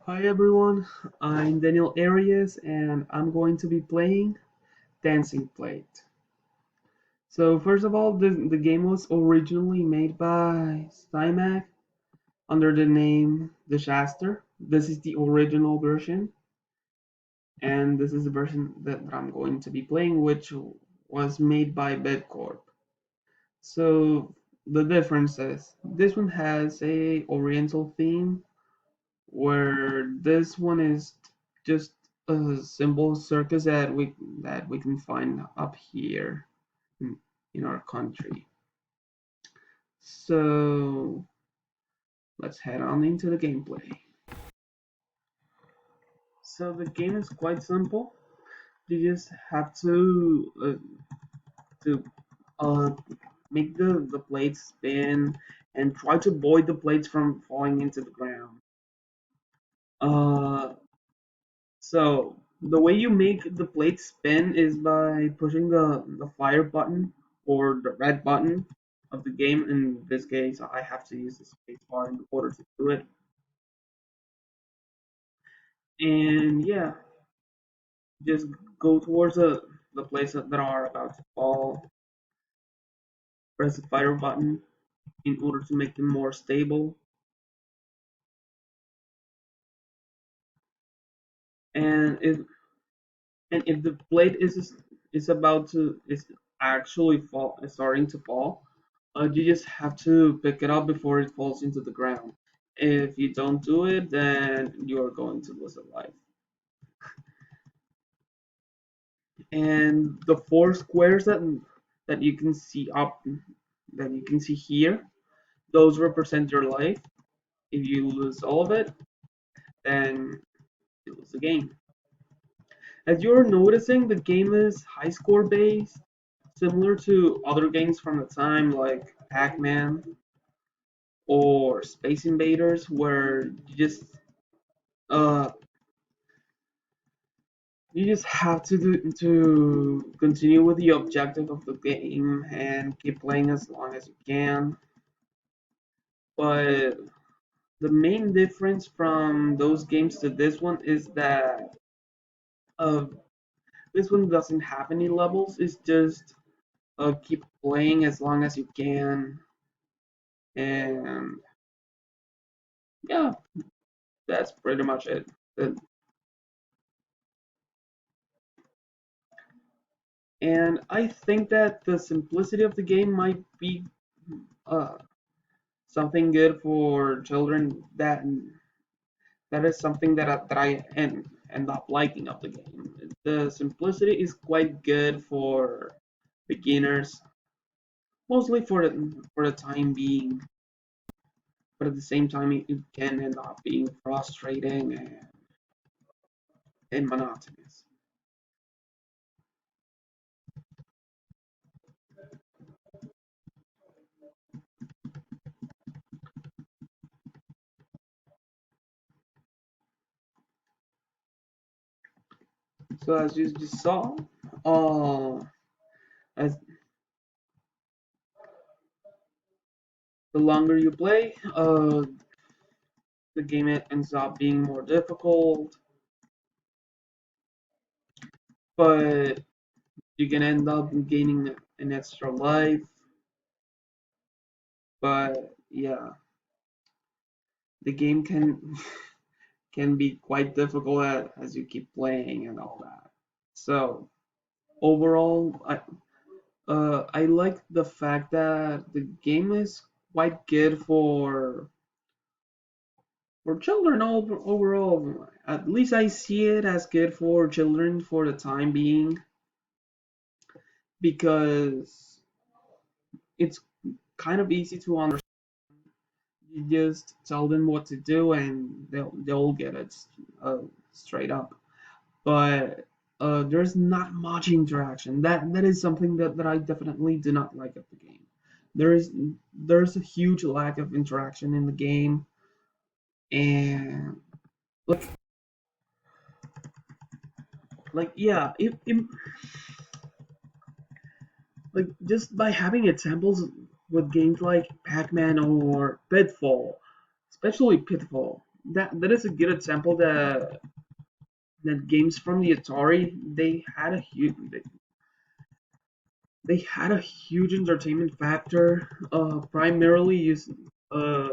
Hi everyone, I'm Daniel Arias and I'm going to be playing DancingPlate. So first of all, the game was originally made by Stymac under the name Disaster. This is the original version, and this is the version that I'm going to be playing, which was made by Bedcorp. So the difference is this one has a Oriental theme, where this one is just a simple circus that we can find up here in, in our country. So let's head on into the gameplay. So the game is quite simple. You just have to uh, make the plates spin and try to avoid the plates from falling into the ground. Uh, So the way you make the plate spin is by pushing the fire button or the red button of the game. In this case, I have to use the space bar in order to do it. And yeah, just go towards the plates that are about to fall. Press the fire button in order to make them more stable. And if the plate is about to is actually fall is starting to fall, you just have to pick it up before it falls into the ground. If you don't do it, then you are going to lose a life. And the four squares that you can see up that you can see here, those represent your life. If you lose all of it, then you lose the game. As you're noticing, the game is high score based, similar to other games from the time like Pac-Man or Space Invaders, where uh you just have to continue with the objective of the game and keep playing as long as you can. But the main difference from those games to this one is that uh, this one doesn't have any levels. It's just keep playing as long as you can, and yeah, that's pretty much it. And I think that the simplicity of the game might be uh, something good for children. That is something that I end up liking of the game. The simplicity is quite good for beginners, mostly for the time being. But at the same time, it can end up being frustrating and monotonous. So as you just saw, uh, as the longer you play, the game ends up being more difficult, but you can end up gaining an extra life. But yeah, the game can be quite difficult as you keep playing and all that. So overall, I like the fact that the game is quite good for children overall. At least I see it as good for children for the time being because it's kind of easy to understand. You just tell them what to do and they'll get it straight up. But there's not much interaction. That is something that I definitely do not like of the game. There's a huge lack of interaction in the game, and like yeah, like just by having examples with games like Pac-Man or Pitfall, especially Pitfall. that is a good example that games from the Atari they had a huge entertainment factor, primarily uh,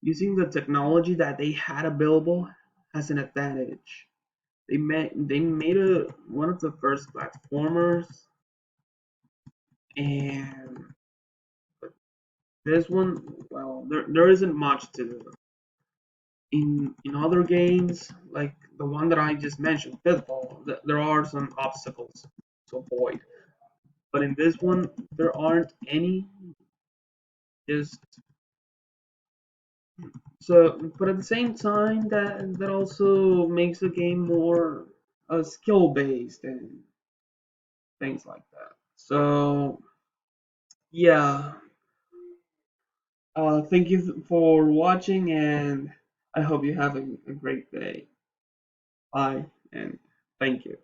using the technology that they had available as an advantage. They made a one of the first platformers, and this one, well, there isn't much to do. In other games, like the one that I just mentioned, Pitfall, there are some obstacles to avoid. But in this one, there aren't any. Just so, but at the same time, that also makes the game more skill based and things like that. So yeah, thank you for watching, and I hope you have a great day. Bye, and thank you.